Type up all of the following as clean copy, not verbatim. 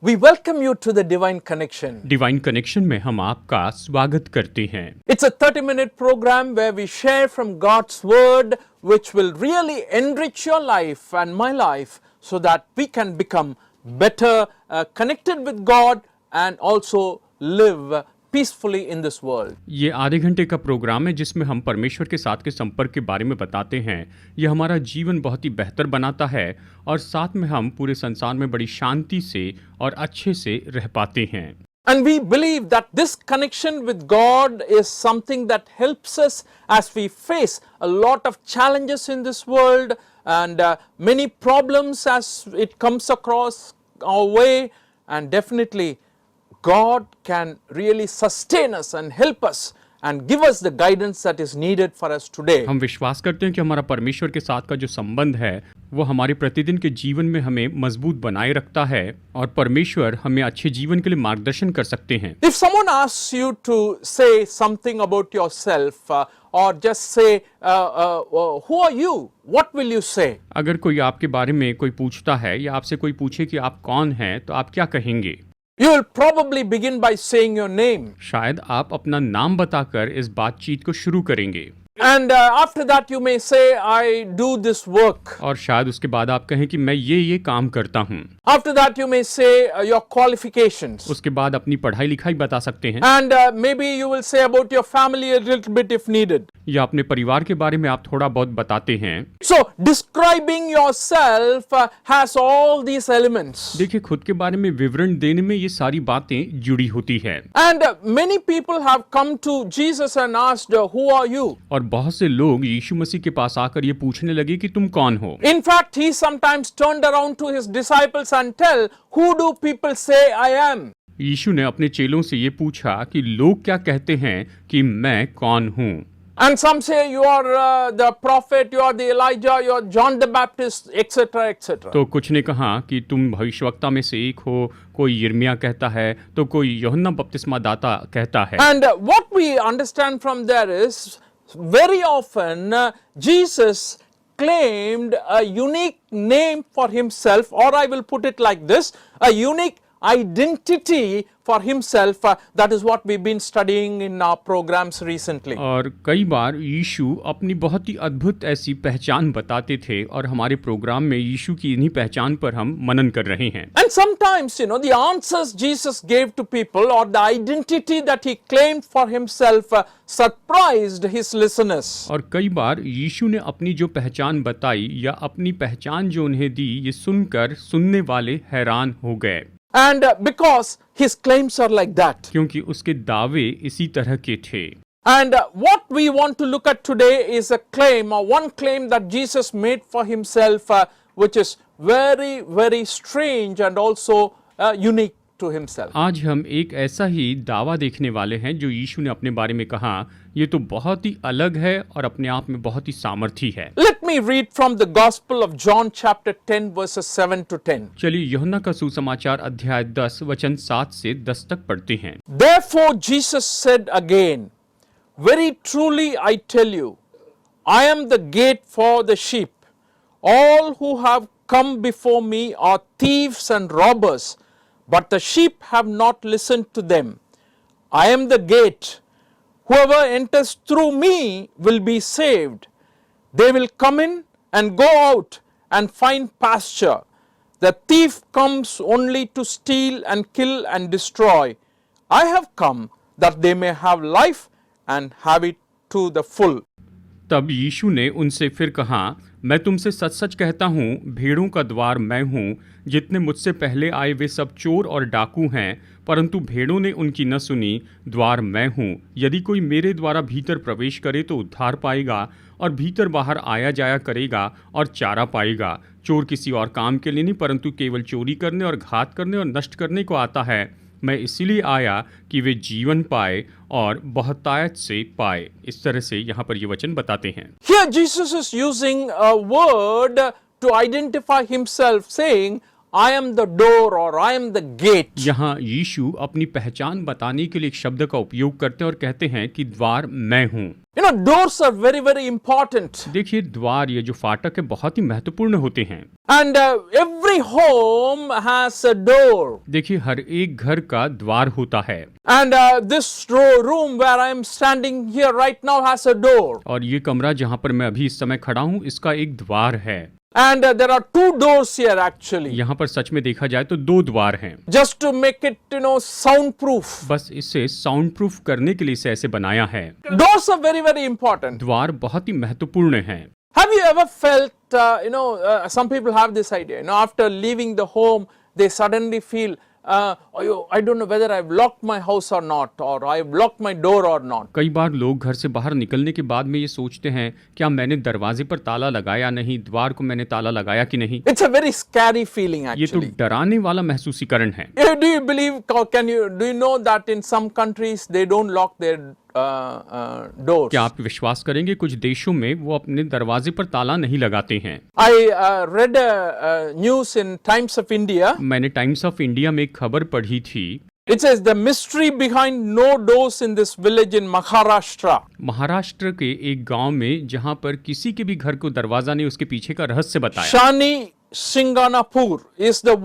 We welcome you to the Divine Connection. Divine connection में हम आपका स्वागत करते हैं। It's a 30-minute program where we share from God's Word, which will really enrich your life and my life so that we can become better connected with God and also live peacefully in this world. ये आधे घंटे का programme है जिसमें हम परमेश्वर के साथ के संपर्क के बारे में बताते हैं। यह हमारा जीवन बहुत ही बेहतर बनाता है और साथ में हम पूरे संसार में बड़ी शांति से और अच्छे से रह पाते हैं। And we believe that this connection with God is something that helps us as we face a lot of challenges in this world and many problems as it comes across our way, and definitely God can really sustain us and help us and give us the guidance that is needed for us today. हम विश्वास करते हैं कि हमारा परमेश्वर के साथ का जो संबंध है वो हमारे प्रतिदिन के जीवन में हमें मजबूत बनाए रखता है और परमेश्वर हमें अच्छे जीवन के लिए मार्गदर्शन कर सकते हैं। If someone asks you to say something about yourself or just say who are you, what will you say? अगर कोई आपके बारे में कोई पूछता है या आपसे कोई पूछे कि आप कौन हैं तो आप क्या कहेंगे? You will probably begin by saying your name. शायद आप अपना नाम बताकर इस बातचीत को शुरू करेंगे। And after that you may say, I do this work. और शायद उसके बाद आप कहें कि मैं ये काम करता हूँ। After that you may say your qualifications. उसके बाद अपनी पढ़ाई लिखाई बता सकते हैं। And maybe you will say about your family a little bit if needed. या अपने परिवार के बारे में आप थोड़ा बहुत बताते हैं। So describing yourself has all these elements. देखिए, खुद के बारे में विवरण देने में ये सारी बातें जुड़ी होती है। And many people have come to Jesus and asked, who are you? और बहुत से लोग यीशु मसीह के पास आकर ये पूछने लगे कि तुम कौन हो। In fact, he sometimes turned around to his disciples and tell, who do people say I am? यीशु ने अपने चेलों से ये पूछा कि लोग क्या कहते हैं कि मैं कौन हूँ। And some say you are the prophet, you are the Elijah, you are John the Baptist, etc., etc. तो कुछ ने कहा कि तुम भविष्यवक्ता में से एक हो, कोई यिर्मयाह कहता है, तो कोई यूहन्ना बपतिस्मा दाता कहता है। And what we understand from there is very often Jesus claimed a unique name for himself, or I will put it like this, a unique identity for himself. That is what we've been studying in our programs recently. और कई बार यीशु अपनी बहुत ही अद्भुत ऐसी पहचान बताते थे और हमारे प्रोग्राम में यीशु की इन्हीं पहचान पर हम मनन कर रहे हैं। And sometimes, the answers Jesus gave to people or the identity that he claimed for himself surprised his listeners. और कई बार यीशु ने अपनी जो पहचान बताई या अपनी पहचान जो उन्हें दी, ये सुनकर सुनने वाले हैरान हो गए। And because his claims are like that. क्योंकि उसके दावे इसी तरह के थे। And what we want to look at today is a claim, or one claim that Jesus made for himself, which is very, very strange and also unique to himself. आज हम एक ऐसा ही दावा देखने वाले हैं जो यीशु ने अपने बारे में कहा। ये तो बहुत ही अलग है और अपने आप में बहुत ही सामर्थी है। Let me read from the Gospel of John chapter 10 verses 7 to 10. चलिए यूहन्ना का सुसमाचार अध्याय 10 वचन 7 से 10 तक पढ़ते हैं। Therefore Jesus said again, very truly I tell you, I am the gate for the sheep. All who have come before me are thieves and robbers, but the sheep have not listened to them. I am the gate. Whoever enters through me will be saved. They will come in and go out and find pasture. The thief comes only to steal and kill and destroy. I have come that they may have life and have it to the full. तब यीशु ने उनसे फिर कहा, मैं तुमसे सच सच कहता हूँ, भेड़ों का द्वार मैं हूँ। जितने मुझसे पहले आए वे सब चोर और डाकू हैं, परंतु भेड़ों ने उनकी न सुनी। द्वार मैं हूँ। यदि कोई मेरे द्वारा भीतर प्रवेश करे तो उद्धार पाएगा और भीतर बाहर आया जाया करेगा और चारा पाएगा। चोर किसी और काम के लिए नहीं, परंतु केवल चोरी करने और घात करने और नष्ट करने को आता है। मैं इसीलिए आया कि वे जीवन पाए और बहुतायत से पाए। इस तरह से यहाँ पर ये वचन बताते हैं। Here Jesus is using a word to identify himself, saying, I am the door or I am the gate. यहाँ यीशु अपनी पहचान बताने के लिए एक शब्द का उपयोग करते हैं और कहते हैं कि द्वार मैं हूँ। You know, doors are very, very important. देखिए द्वार, ये जो फाटक है, बहुत ही महत्वपूर्ण होते हैं। And every home has a door. देखिए हर एक घर का द्वार होता है। And this room where I am standing here right now has a door. और ये कमरा जहाँ पर मैं अभी इस समय खड़ा हूँ, इसका एक द्वार है। And there are two doors here actually. यहाँ पर सच में देखा जाए तो दो द्वार हैं। Just to make it, soundproof. बस इसे साउंड प्रूफ करने के लिए इसे ऐसे बनाया है। Doors are very, very important. द्वार बहुत ही महत्वपूर्ण हैं। Have you ever felt, some people have this idea, after leaving the home, they suddenly feel, I don't know whether I've locked my house or not, or I've locked my door or not. कई बार लोग घर से बाहर निकलने के बाद में ये सोचते हैं, क्या मैंने दरवाजे पर ताला लगाया नहीं, द्वार को मैंने ताला लगाया कि नहीं। It's a very scary feeling ये तो actually. डराने वाला महसूसीकरण है। Do you believe, do you know that in some countries they don't lock their doors? क्या आप विश्वास करेंगे, कुछ देशों में वो अपने दरवाजे पर ताला नहीं लगाते हैं। I read a news in Times of India. मैंने टाइम्स ऑफ इंडिया में एक खबर पढ़ी थी। It says the mystery behind no doors in this village in Maharashtra. Maharashtra के एक गांव में जहां पर किसी के भी घर को दरवाजा नहीं, उसके पीछे का रहस्य बताया। Shani Singanapur is the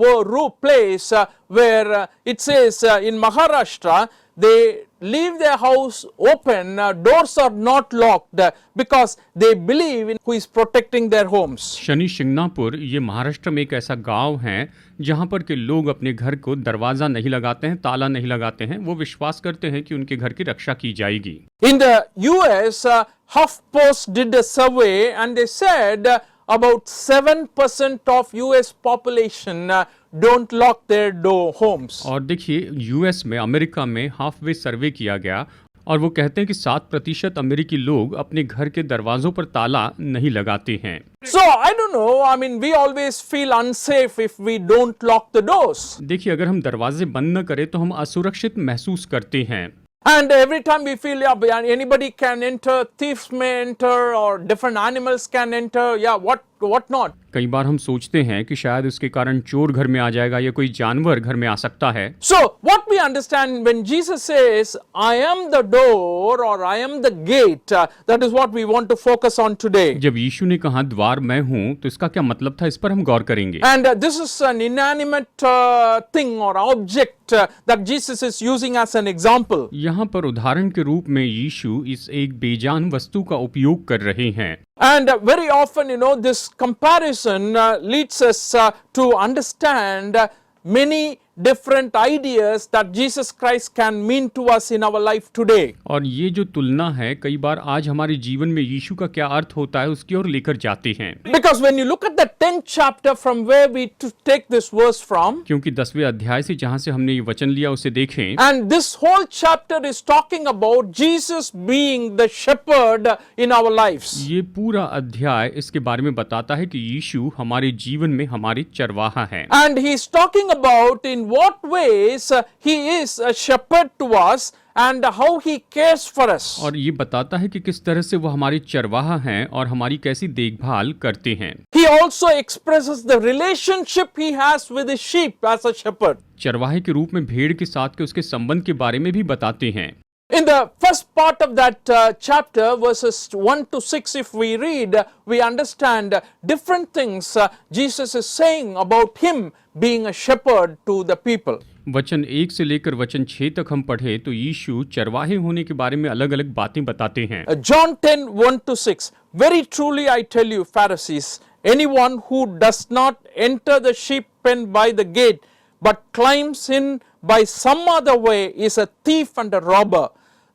place where it says in Maharashtra they leave their house open, doors are not locked because they believe in who is protecting their homes. Shani Shingnapur ये महाराष्ट्र में एक ऐसा गांव है जहां पर के लोग अपने घर को दरवाजा नहीं लगाते हैं, ताला नहीं लगाते हैं। वो विश्वास करते हैं कि उनके घर की रक्षा की जाएगी। In the US, HuffPost did a survey and they said about 7% of US population don't lock their homes. और देखिए यूएस में, अमेरिका में हाफवे सर्वे किया गया और वो कहते हैं कि 7% अमेरिकी लोग अपने घर के दरवाजों पर ताला नहीं लगाते हैं। So I don't know, we always feel unsafe if we don't lock the doors. देखिए अगर हम दरवाजे बंद न करें तो हम असुरक्षित महसूस करते हैं। And every time we feel, anybody can enter, thieves may enter, or different animals can enter, what not. कई बार हम सोचते हैं कि शायद उसके कारण चोर घर में आ जाएगा या कोई जानवर घर में आ सकता है। So what we understand when Jesus says, I am the door or I am the gate, that is what we want to focus on today. जब यीशु ने कहा द्वार मैं हूँ, तो इसका क्या मतलब था, इस पर हम गौर करेंगे। And this is an inanimate thing or object that Jesus is using as an example. यहाँ पर उदाहरण के रूप में यीशु इस एक बेजान वस्तु का उपयोग कर रहे हैं। And very often, this comparison leads us to understand many different ideas that Jesus Christ can mean to us in our life today. और ये जो तुलना है, कई बार आज हमारे जीवन में यीशु का क्या अर्थ होता है, उसकी ओर लेकर जाते हैं। Because when you look at the 10th chapter from where we to take this verse from, क्योंकि 10वें अध्याय से जहां से हमने ये वचन लिया उसे देखें, and this whole chapter is talking about Jesus being the shepherd in our lives. ये पूरा अध्याय इसके बारे में बताता है कि यीशु हमारे जीवन में हमारे चरवाहा हैं। And he is talking about in what ways he is a shepherd to us and how he cares for us. और ये बताता है कि किस तरह से वो हमारे चरवाहा हैं और हमारी कैसी देखभाल करते हैं। He also expresses the relationship he has with his sheep as a shepherd. चरवाहे के रूप में भेड़ के साथ के उसके संबंध के बारे में भी बताते हैं। In the first part of that chapter, verses 1 to 6, if we read, we understand different things Jesus is saying about him being a shepherd to the people. वचन 1 से लेकर वचन 6 तक हम पढ़े तो यीशु चरवाहे होने के बारे में अलग अलग बातें बताते हैं। John 10, 1 to 6. Very truly I tell you, Pharisees, anyone who does not enter the sheep pen by the gate, but climbs in by some other way is a thief and a robber.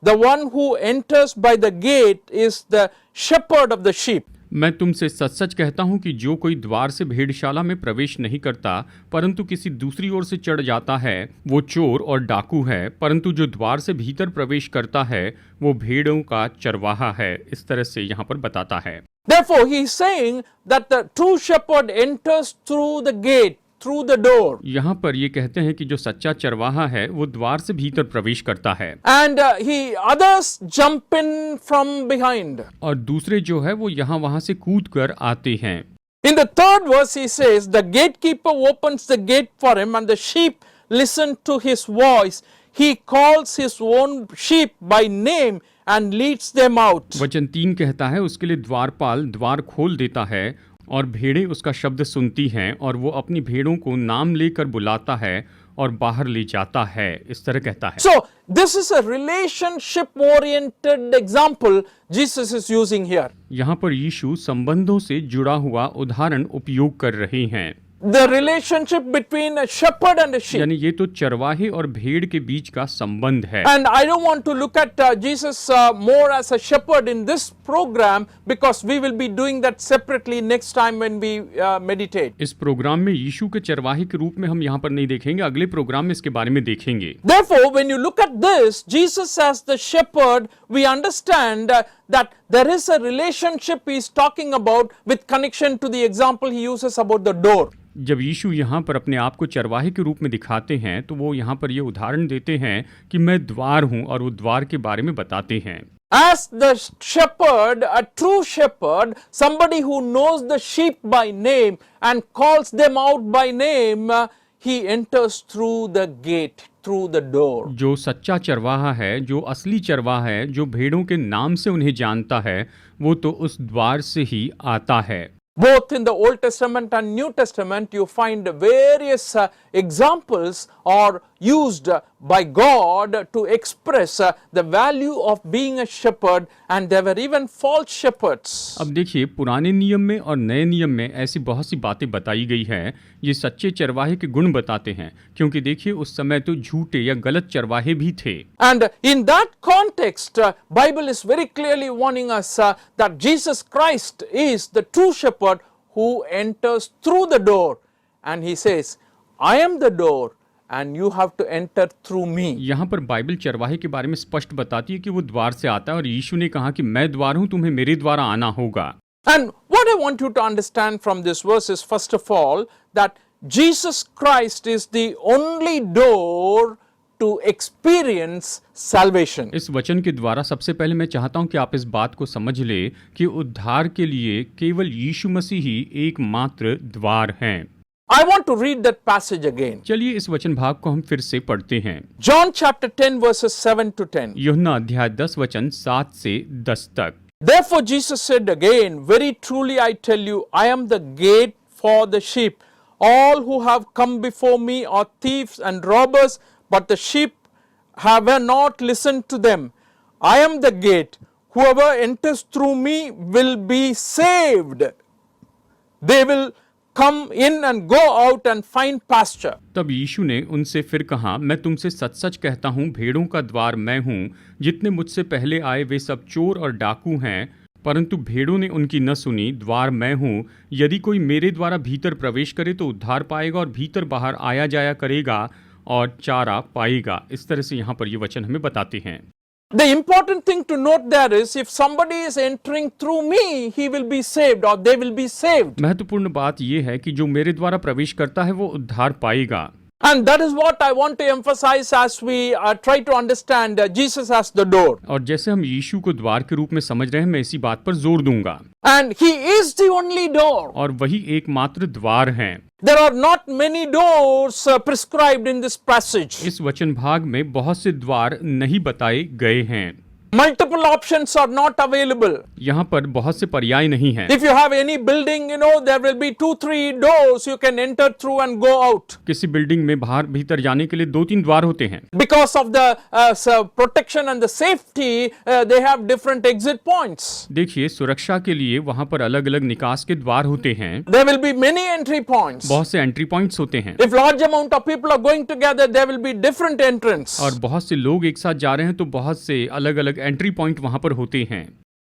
The one who enters by the gate is the shepherd of the sheep. मैं तुमसे सच सच कहता हूँ कि जो कोई द्वार से भेड़शाला में प्रवेश नहीं करता परंतु किसी दूसरी ओर से चढ़ जाता है, वो चोर और डाकू है। परंतु जो द्वार से भीतर प्रवेश करता है वो भेड़ों का चरवाहा है। इस तरह से यहाँ पर बताता है। Therefore he is saying that the true shepherd enters through the gate, through the door. यहाँ पर ये कहते हैं कि जो सच्चा चरवाहा है वो द्वार से भीतर प्रवेश करता है। And others jump in from behind. और दूसरे जो है वो यहाँ वहाँ से कूद कर आते हैं। In the third verse, he says, the gatekeeper opens the gate for him, and the sheep listen to his voice. He calls his own sheep by name and leads them out. वचन 3 कहता है, उसके लिए द्वारपाल द्वार खोल देता है और भेड़ें उसका शब्द सुनती हैं और वो अपनी भेड़ों को नाम लेकर बुलाता है और बाहर ले जाता है। इस तरह कहता है। So, this is a relationship oriented example Jesus is using here. यहाँ पर यीशु संबंधों से जुड़ा हुआ उदाहरण उपयोग कर रहे हैं। The relationship between a shepherd and a sheep. यानी ये तो चरवाहे और भेड़ के बीच का संबंध है। And I don't want to look at Jesus more as a shepherd in this program, because we will be doing that separately next time when we meditate. इस प्रोग्राम में यीशु के चरवाहे के रूप में हम यहाँ पर नहीं देखेंगे, अगले प्रोग्राम में इसके बारे में देखेंगे। Therefore, when you look at this, Jesus as the shepherd, we understand that there is a relationship he is talking about with connection to the example he uses about the door. जब यीशु यहाँ पर अपने आप को चरवाहे के रूप में दिखाते हैं तो वो यहाँ पर ये उदाहरण देते हैं कि मैं द्वार हूँ, और वो द्वार के बारे में बताते हैं। As the shepherd, a true shepherd, somebody who knows the sheep by name and calls them out by name, he enters through the gate, through the door. जो सच्चा चरवाहा है, जो असली चरवाहा है, जो भेड़ों के नाम से उन्हें जानता है, वो तो उस द्वार से ही आता है। Both in the Old Testament and New Testament, you find various examples are used by God to express the value of being a shepherd, and there were even false shepherds. अब देखिए, पुराने नियम में और नए नियम में ऐसी बहुत सी बातें बताई गई हैं। ये सच्चे चरवाहे के गुण बताते हैं, क्योंकि देखिए उस समय तो झूठे या गलत चरवाहे भी थे। And in that context, Bible is very clearly warning us that Jesus Christ is the true shepherd who enters through the door, and he says, I am the door and you have to enter through me. यहाँ पर Bible चरवाहे के बारे में स्पष्ट बताती है कि वो द्वार से आता है, और यीशु ने कहा कि मैं द्वार हूँ, तुम्हें मेरे द्वारा आना होगा। And what I want you to understand from this verse is, first of all, that Jesus Christ is the only door to experience salvation. इस वचन के द्वारा सबसे पहले मैं चाहता हूं कि आप इस बात को समझ ले कि उद्धार के लिए केवल यीशु मसीह ही एकमात्र द्वार हैं। I want to read that passage again. चलिए इस वचन भाग को हम फिर से पढ़ते हैं। John chapter 10 verses 7 to 10. यूहन्ना अध्याय 10 वचन 7 से 10 तक। Therefore Jesus said again, very truly I tell you, I am the gate for the sheep. All who have come before me are thieves and robbers, but the sheep have not listened to them. I am the gate. Whoever enters through me will be saved. They will come in and go out and find pasture. तब यीशु ने उनसे फिर कहा, मैं तुमसे सच सच कहता हूँ, भेड़ों का द्वार मैं हूँ। जितने मुझसे पहले आए वे सब चोर और डाकू हैं, परंतु भेड़ों ने उनकी न सुनी। द्वार मैं हूँ, यदि कोई मेरे द्वारा भीतर प्रवेश करे तो उद्धार पाएगा, और भीतर बाहर आया जाया करेगा और चारा पाएगा। इस तरह से यहाँ पर ये वचन हमें बताते हैं। The important thing to note there is, if somebody is entering through me, he will be saved or they will be saved. महत्वपूर्ण बात ये है कि जो मेरे द्वारा प्रवेश करता है वो उद्धार पाएगा। And that is what I want to emphasize as we try to understand Jesus as the door. और जैसे हम यीशु को द्वार के रूप में समझ रहे हैं, मैं इसी बात पर जोर दूंगा। And he is the only door. और वही एकमात्र द्वार हैं। There are not many doors prescribed in this passage. इस वचन भाग में बहुत से द्वार नहीं बताए गए हैं। Multiple options are not available. यहाँ पर बहुत से पर्याय नहीं हैं। If you have any building, there will be 2-3 doors you can enter through and go out. किसी बिल्डिंग में बाहर भीतर जाने के लिए 2-3 द्वार होते हैं। Because of the protection and the safety, they have different exit points. देखिए, सुरक्षा के लिए वहाँ पर अलग अलग निकास के द्वार होते हैं। There will be many entry points. बहुत से एंट्री पॉइंट्स होते हैं। If large amount of people are going together, there will be different entrance. और बहुत से लोग एक साथ जा रहे हैं तो बहुत से अलग अलग एंट्री पॉइंट वहां पर होते हैं।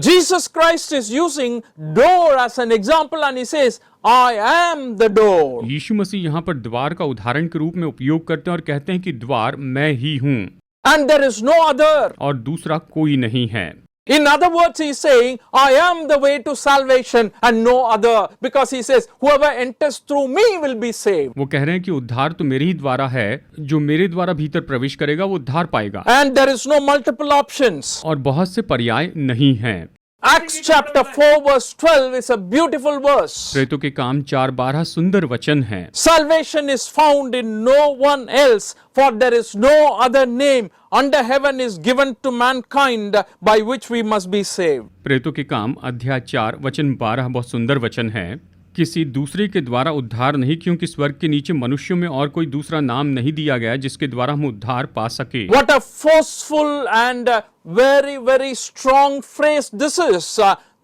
Jesus Christ is using door as an example and he says, I am the door. यीशु मसीह यहाँ पर द्वार का उदाहरण के रूप में उपयोग करते हैं और कहते हैं कि द्वार मैं ही हूँ, And there is no other. और दूसरा कोई नहीं है। In other words, he is saying, I am the way to salvation and no other. Because he says, whoever enters through me will be saved. वो कह रहे हैं कि उद्धार तो मेरे ही द्वारा है, जो मेरे द्वारा भीतर प्रवेश करेगा वो उद्धार पाएगा। And there is no multiple options. और बहुत से पर्याय नहीं हैं। Acts chapter 4 verse 12 is a beautiful verse. प्रेरितों के काम 4:12 सुंदर वचन है। Salvation is found in no one else, for there is no other name under heaven is given to mankind by which we must be saved. प्रेरितों के काम अध्याय 4 वचन 12 बहुत सुंदर वचन है। किसी दूसरे के द्वारा उद्धार नहीं, क्योंकि स्वर्ग के नीचे मनुष्यों में और कोई दूसरा नाम नहीं दिया गया जिसके द्वारा हम उद्धार पा सके। What a forceful and very, very strong phrase this is,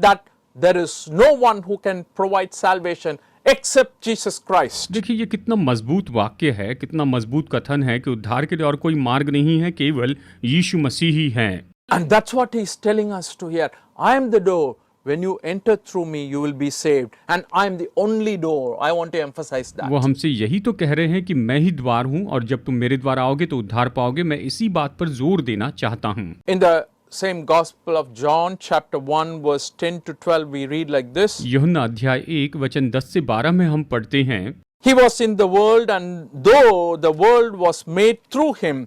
that there is no one who can provide salvation except Jesus Christ. देखिए ये कितना मजबूत वाक्य है, कितना मजबूत कथन है कि उद्धार के लिए और कोई मार्ग नहीं है, केवल यीशु मसीह ही है। And that's what he is telling us to hear. I am the door. When you enter through me, you will be saved. And I am the only door. I want to emphasize that. वो हमसे यही तो कह रहे हैं कि मैं ही द्वार हूँ और जब तुम मेरे द्वार आओगे तो उद्धार पाओगे। मैं इसी बात पर जोर देना चाहता हूँ। In the same Gospel of John, chapter 1, verse 10 to 12, we read like this. यूहन्ना अध्याय 1 वचन 10 से 12 में हम पढ़ते हैं, He was in the world, and though the world was made through him,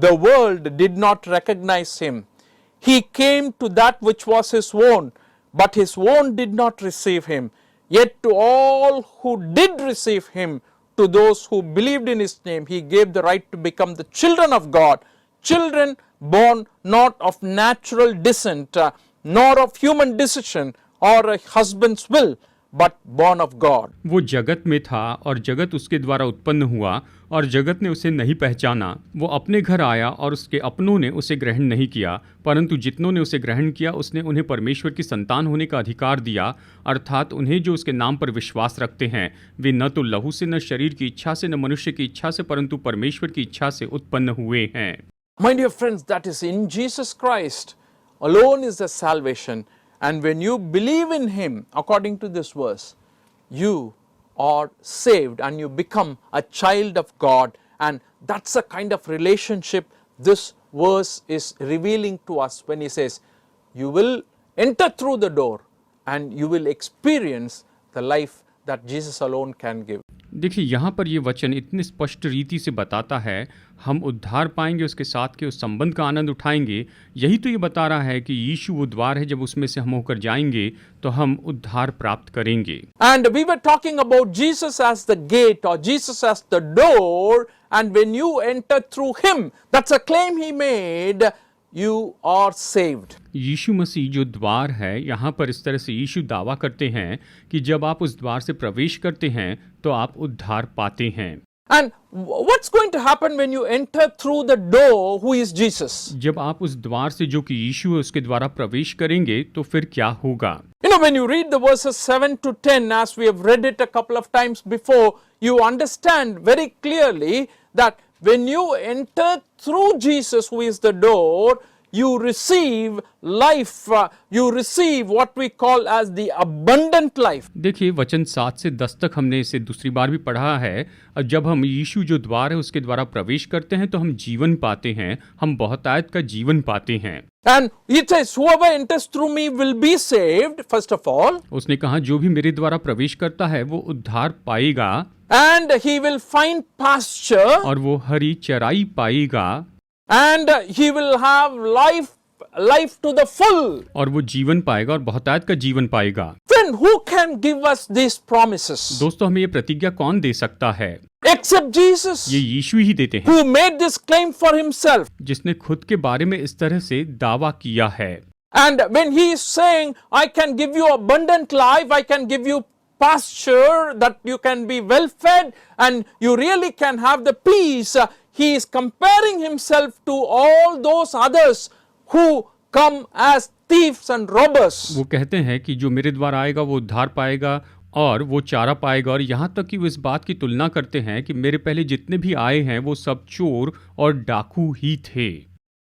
the world did not recognize him. He came to that which was his own, but his own did not receive him. Yet to all who did receive him, to those who believed in his name, he gave the right to become the children of God, children born not of natural descent, nor of human decision or a husband's will, but born of God. वो जगत में था और जगत उसके द्वारा उत्पन्न हुआ और जगत ने उसे नहीं पहचाना। वो अपने घर आया और उसके अपनों ने उसे ग्रहण नहीं किया, परंतु जितनों ने उसे ग्रहण किया उसने उन्हें परमेश्वर की संतान होने का अधिकार दिया, अर्थात उन्हें जो उसके नाम पर विश्वास रखते हैं। वे न तो लहू से, न शरीर की इच्छा से, न मनुष्य की इच्छा से, परंतु परमेश्वर की इच्छा से उत्पन्न हुए हैं। My dear friends, that is in Jesus Christ alone is the salvation. And when you believe in him, according to this verse, you are saved and you become a child of God. And that's the kind of relationship this verse is revealing to us when he says, you will enter through the door and you will experience the life that Jesus alone can give. देखिए यहाँ पर ये वचन इतनी स्पष्ट रीति से बताता है, हम उद्धार पाएंगे, उसके साथ के उस संबंध का आनंद उठाएंगे। यही तो ये बता रहा है कि यीशु वो द्वार है, जब उसमें से हम होकर जाएंगे तो हम उद्धार प्राप्त करेंगे। And we were talking about Jesus as the gate or Jesus as the door, and when you enter through him, that's a claim he made, you are saved. यीशु मसीह जो द्वार है, यहाँ पर इस तरह से यीशु दावा करते हैं कि जब आप उस द्वार से प्रवेश करते हैं तो आप उद्धार पाते हैं। And what's going to happen when you enter through the door, who is Jesus? जब आप उस द्वार से जो कि यीशु है उसके द्वारा प्रवेश करेंगे तो फिर क्या होगा? You know, when you read the verses 7 to 10, as we have read it a couple of times before, you understand very clearly that when you enter through Jesus, who is the door, you receive life, you receive what we call as the abundant life. देखिए वचन 7 से 10 तक हमने इसे दूसरी बार भी पढ़ा है। और जब हम यीशु जो द्वार है उसके द्वारा प्रवेश करते हैं तो हम जीवन पाते हैं, हम बहुतायत का जीवन पाते हैं। And it says, whoever enters through me will be saved, first of all. उसने कहा जो भी मेरे द्वारा प्रवेश करता है वो उद्धार पाएगा, And he will find pasture. और वो हरी चराई पाएगा, And he will have life to the full. और वो जीवन पाएगा और बहुतायत का जीवन पाएगा। Then who can give us these promises? दोस्तों हमें ये प्रतिज्ञा कौन दे सकता है? Except Jesus, ये यीशु ही देते हैं, who made this claim for himself. जिसने खुद के बारे में इस तरह से दावा किया है। And when he is saying, I can give you abundant life, I can give you pasture that you can be well fed and you really can have the peace, he is comparing himself to all those others who come as thieves and robbers. वो कहते हैं कि जो मेरे द्वारा आएगा वो उद्धार पाएगा और वो चारा पाएगा, और यहाँ तक कि वो इस बात की तुलना करते हैं कि मेरे पहले जितने भी आए हैं वो सब चोर और डाकू ही थे।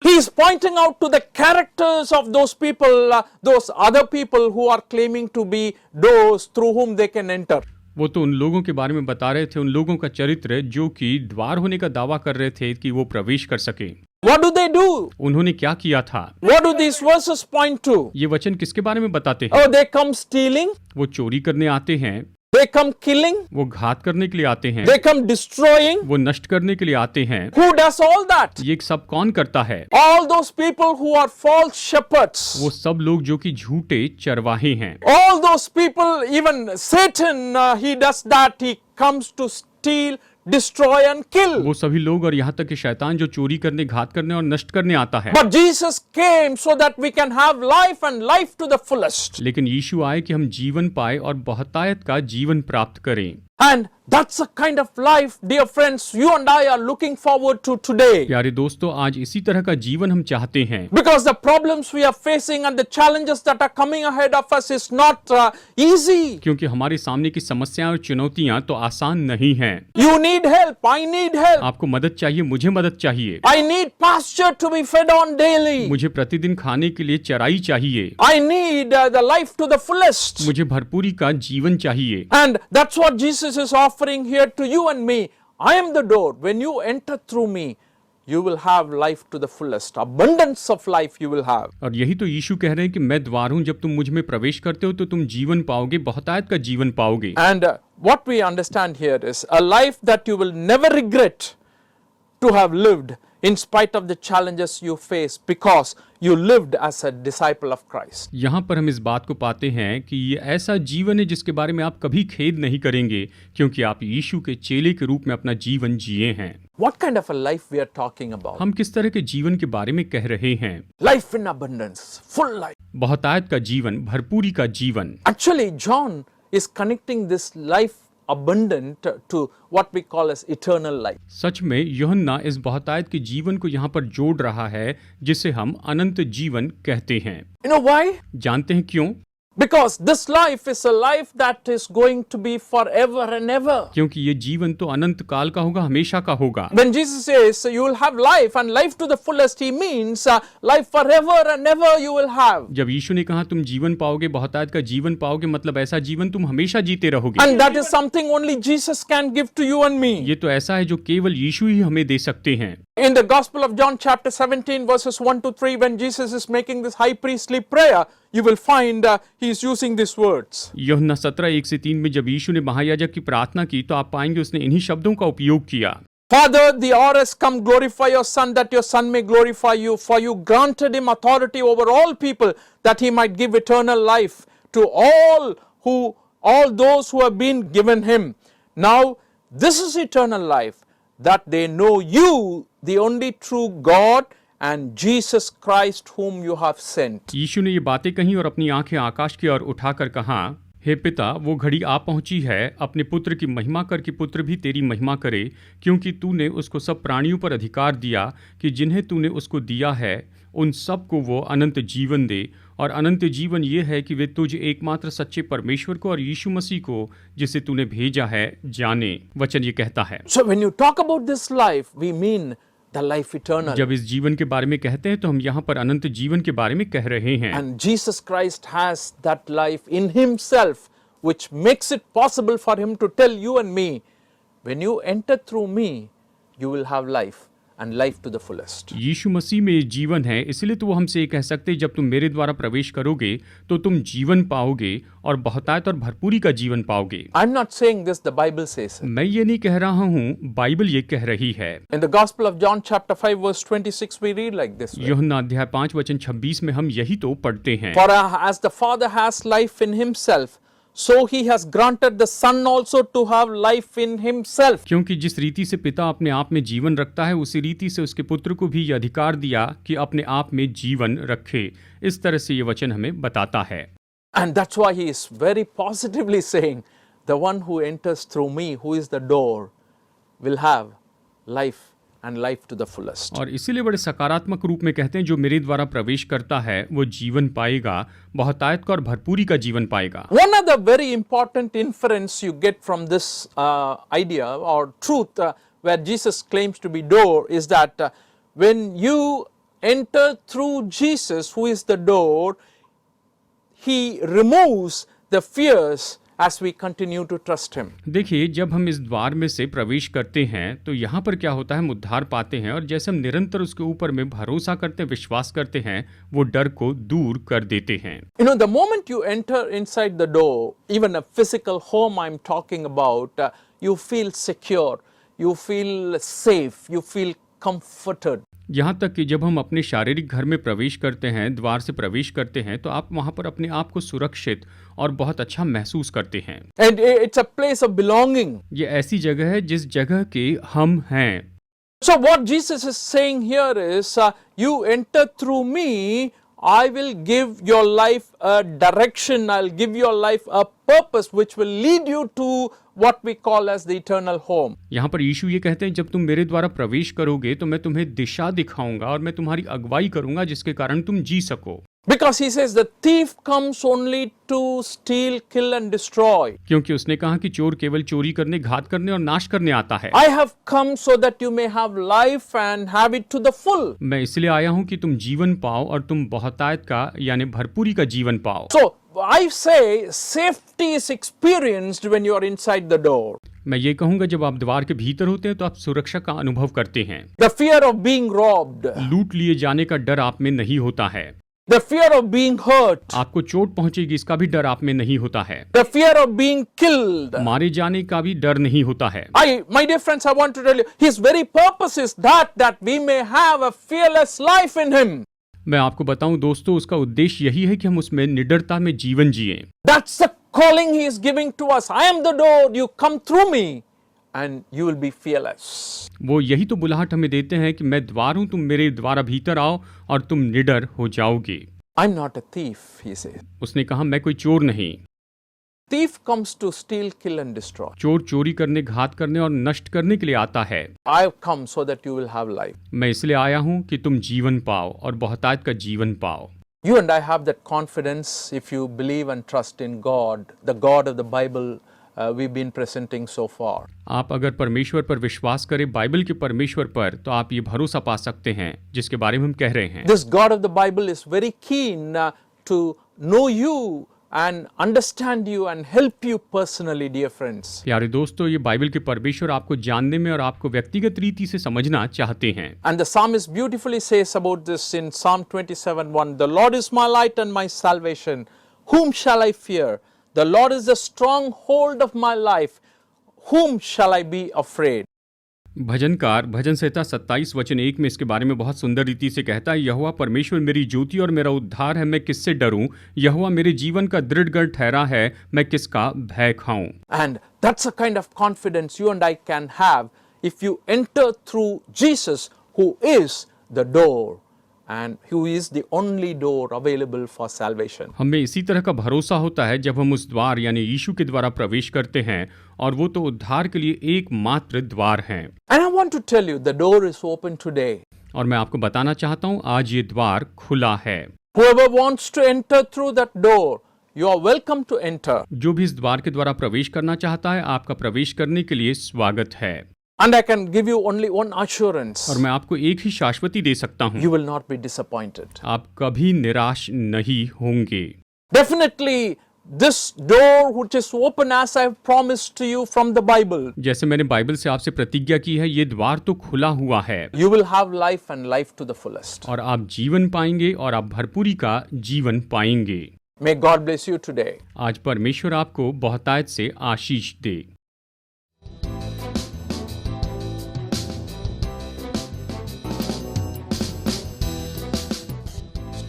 He is pointing out to the characters of those people, those other people who are claiming to be doors through whom they can enter. वो तो उन लोगों के बारे में बता रहे थे, उन लोगों का चरित्र जो कि द्वार होने का दावा कर रहे थे कि वो प्रवेश कर सके। What do they do? उन्होंने क्या किया था? What do these verses point to? ये वचन किसके बारे में बताते हैं? Oh, they come stealing, वो चोरी करने आते हैं, They come killing, वो घात करने के लिए आते हैं, they come destroying. वो नष्ट करने के लिए आते हैं। Who does all that? ये सब कौन करता है? All those people who are false shepherds. वो सब लोग जो कि झूठे चरवाहे हैं। All those people, even Satan, he does that. He comes to steal, destroy and kill. वो सभी लोग और यहाँ तक कि शैतान जो चोरी करने, घात करने और नष्ट करने आता है। But Jesus came so that we can have life and life to the fullest. लेकिन यीशु आए कि हम जीवन पाए और बहुतायत का जीवन प्राप्त करें। And that's the kind of life, dear friends, you and I are looking forward to today. प्यारे दोस्तों, आज इसी तरह का जीवन हम चाहते हैं। Because the problems we are facing and the challenges that are coming ahead of us is not easy. क्योंकि हमारे सामने की समस्याएं और चुनौतियां तो आसान नहीं हैं। You need help. I need help. आपको मदद चाहिए, मुझे मदद चाहिए। I need pasture to be fed on daily. मुझे प्रतिदिन खाने के लिए चराई चाहिए। I need the life to the fullest. मुझे भरपूरी का जीवन चाहिए। And that's what Jesus is offering here to you and me. I am the door. When you enter through me, you will have life to the fullest. Abundance of life you will have. और यही तो यीशु कह रहे हैं कि मैं द्वार हूं, जब तुम मुझ में प्रवेश करते हो तो तुम जीवन पाओगे, बहुतायत का जीवन पाओगे। And what we understand here is a life that you will never regret to have lived in spite of the challenges you face because you lived as a disciple of Christ. यहाँ पर हम इस बात को पाते हैं कि ये ऐसा जीवन है जिसके बारे में आप कभी खेद नहीं करेंगे, क्योंकि आप यीशु के चेले के रूप में अपना जीवन जिए हैं। What kind of a life we are talking about? हम किस तरह के जीवन के बारे में कह रहे हैं? Life in abundance, full life. बहुतायत का जीवन, भरपूरी का जीवन। Actually, John is connecting this life abundant to what we call as eternal life. सच में यूहन्ना इस बहुतायत के जीवन को यहाँ पर जोड़ रहा है, जिसे हम अनंत जीवन कहते हैं। You know why? जानते हैं क्यों? Because this life is a life that is going to be forever and ever. क्योंकि ये जीवन तो अनंत काल का होगा, हमेशा का होगा। When Jesus says you will have life and life to the fullest, he means life forever and ever you will have. जब यीशु ने कहा तुम जीवन पाओगे, बहुतायत का जीवन पाओगे, मतलब ऐसा जीवन तुम हमेशा जीते रहोगे। And that is something only Jesus can give to you and me. ये तो ऐसा है जो केवल यीशु ही हमें दे सकते हैं। In the Gospel of John chapter 17 verses 1 to 3, when Jesus is making this high priestly prayer, you will find he is using these words. यूहन्ना 17:1-3 में जब यीशु ने महायाजक की प्रार्थना की तो आप पाएंगे उसने इन्हीं शब्दों का उपयोग किया। Father, the hour has come, glorify your Son, that your Son may glorify you. For you granted him authority over all people, that he might give eternal life to all those who have been given him. Now, this is eternal life, that they know you, the only true God, and Jesus Christ whom you have sent. यीशु ने ये बातें कही और अपनी आंखें आकाश की ओर उठाकर कहा, हे पिता, वो घड़ी आ पहुंची है, अपने पुत्र की महिमा कर कि पुत्र भी तेरी महिमा करे, क्योंकि तूने उसको सब प्राणियों पर अधिकार दिया कि जिन्हें तूने उसको दिया है उन सब को वो अनंत जीवन दे। और अनंत जीवन ये है कि वे तुझ एकमात्र सच्चे परमेश्वर को और यीशु मसीह को जिसे तूने भेजा है जाने। वचन ये कहता है। So when you talk about this life, we mean the life eternal. जब इस जीवन के बारे में कहते हैं तो हम यहाँ पर अनंत जीवन के बारे में कह रहे हैं। And Jesus Christ has that life in himself, which makes it possible for him to tell you and me, when you enter through me, you will have life and life to the fullest. यीशु मसीह में ये जीवन है, इसलिए तो वो हमसे ये कह सकते हैं, जब तुम मेरे द्वारा प्रवेश करोगे तो तुम जीवन पाओगे और बहुतायत और भरपूरी का जीवन पाओगे। I'm not saying this, the Bible says it. मैं ये नहीं कह रहा हूँ, बाइबल ये कह रही है। In the Gospel of John chapter 5 verse 26 we read like this way. यूहन्ना अध्याय 5 वचन 26 में हम यही तो पढ़ते हैं। For as the Father has life in himself, so he has granted the Son also to have life in himself. क्योंकि जिस रीति से पिता अपने आप में जीवन रखता है, उसी रीति से उसके पुत्र को भी यह अधिकार दिया कि अपने आप में जीवन रखे। इस तरह से ये वचन हमें बताता है। And that's why he is very positively saying, the one who enters through me, who is the door, will have life and life to the fullest. और इसीलिए बड़े सकारात्मक रूप में कहते हैं, जो मेरे द्वारा प्रवेश करता है वो जीवन पाएगा, बहुतायत का और भरपूरी का जीवन पाएगा। One other very important inference you get from this idea or truth where Jesus claims to be door is that when you enter through Jesus, who is the door, he removes the fears as we continue to trust Him. देखिए, जब हम इस द्वार में से प्रवेश करते हैं तो यहाँ पर क्या होता है, हम उद्धार पाते हैं और जैसे हम निरंतर उसके ऊपर में भरोसा करते हैं, विश्वास करते हैं, वो डर को दूर कर देते हैं। You know, the moment you enter inside the door, even a physical home I'm talking about, you feel secure, you feel safe, you feel comforted. यहाँ तक कि जब हम अपने शारीरिक घर में प्रवेश करते हैं, द्वार से प्रवेश करते हैं, तो आप वहाँ पर अपने आप को सुरक्षित और बहुत अच्छा महसूस करते हैं। And it's a place of belonging. ये ऐसी जगह है जिस जगह के हम हैं। So what Jesus is saying here is, you enter through me, I will give your life a direction, I'll give your life a purpose which will lead you to what we call as the eternal home. यहाँ पर यीशु ये कहते हैं, जब तुम मेरे द्वारा प्रवेश करोगे तो मैं तुम्हें दिशा दिखाऊंगा और मैं तुम्हारी अगुवाई करूंगा जिसके कारण तुम जी सको। Because he says the thief comes only to steal, kill and destroy. क्योंकि उसने कहा कि चोर केवल चोरी करने, घात करने और नाश करने आता है। I have come so that you may have life and have it to the full. मैं इसलिए आया हूँ कि तुम जीवन पाओ और तुम बहुतायत का यानी भरपूरी का जीवन पाओ। So I say safety is experienced when you are inside the door. मैं ये कहूँगा, जब आप द्वार के भीतर होते हैं तो आप सुरक्षा का अनुभव करते हैं। The fear of being robbed. लूट लिए जाने का डर आप में नहीं होता है। The fear of being hurt. आपको चोट पहुंचेगी इसका भी डर आप में नहीं होता है। The fear of being killed. मारे जाने का भी डर नहीं होता है। My dear friends, I want to tell you, His very purpose is that we may have a fearless life in Him. मैं आपको बताऊं दोस्तों, उसका उद्देश्य यही है कि हम उसमें निडरता में जीवन जिएं। That's the calling He is giving to us. I am the door, you come through me and you will be fearless. वो यही तो बुलाहट हमें देते हैं कि मैं द्वार हूं, तुम मेरे द्वारा भीतर आओ और तुम निडर हो जाओगे। I'm not a thief, He says. उसने कहा, मैं कोई चोर नहीं। Thief comes to steal, kill and destroy. चोर चोरी करने, घात करने और नष्ट करने के लिए आता है। I have come so that you will have life. मैं इसलिए आया हूं कि तुम जीवन पाओ और बहुतायत का जीवन पाओ। You and I have that confidence if you believe and trust in God, the God of the Bible we've been presenting so far. आप अगर परमेश्वर पर विश्वास करें, बाइबल के परमेश्वर पर, तो आप ये भरोसा पा सकते हैं जिसके बारे में हम कह रहे हैं। This God of the Bible is very keen to know you and understand you and help you personally, dear friends. प्यारे दोस्तों, ये बाइबल के परमेश्वर आपको जानने में और आपको व्यक्तिगत रीति से समझना चाहते हैं। And the psalmist beautifully says about this in Psalm 27:1, The Lord is my light and my salvation. Whom shall I fear? The Lord is the stronghold of my life. Whom shall I be afraid? भजनकार भजन संहिता 27:1 में इसके बारे में बहुत सुंदर रीति से कहता है, यहोवा परमेश्वर मेरी ज्योति और मेरा उद्धार है, मैं किससे डरूं? यहोवा मेरे जीवन का दृढ़ गढ़ ठहरा है, मैं किसका भय खाऊं? And that's a kind of confidence you and I can have if you enter through Jesus, who is the door and who is the only door available for salvation. हमें इसी तरह का भरोसा होता है जब हम उस द्वार यानी यीशु के द्वारा प्रवेश करते हैं, और वो तो उद्धार के लिए एकमात्र द्वार हैं। And I want to tell you, the door is open today. और मैं आपको बताना चाहता हूँ, आज ये द्वार खुला है। Whoever wants to enter through that door, you are welcome to enter. जो भी इस द्वार के द्वारा प्रवेश करना चाहता है, आपका प्रवेश करने के लिए स्वागत है। And I can give you only one assurance. और मैं आपको एक ही शाश्वती दे सकता हूँ, You will not be disappointed. आप कभी निराश नहीं होंगे। Definitely, this door which is open as I have promised to you from the Bible, जैसे मैंने बाइबल से आपसे प्रतिज्ञा की है, ये द्वार तो खुला हुआ है you will have life and life to the fullest. और आप जीवन पाएंगे और आप भरपूरी का जीवन पाएंगे। May God bless you today. आज परमेश्वर आपको बहुतायत से आशीष दे।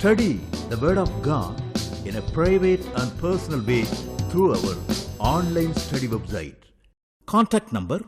Study the Word of God in a private and personal way through our online study website. Contact number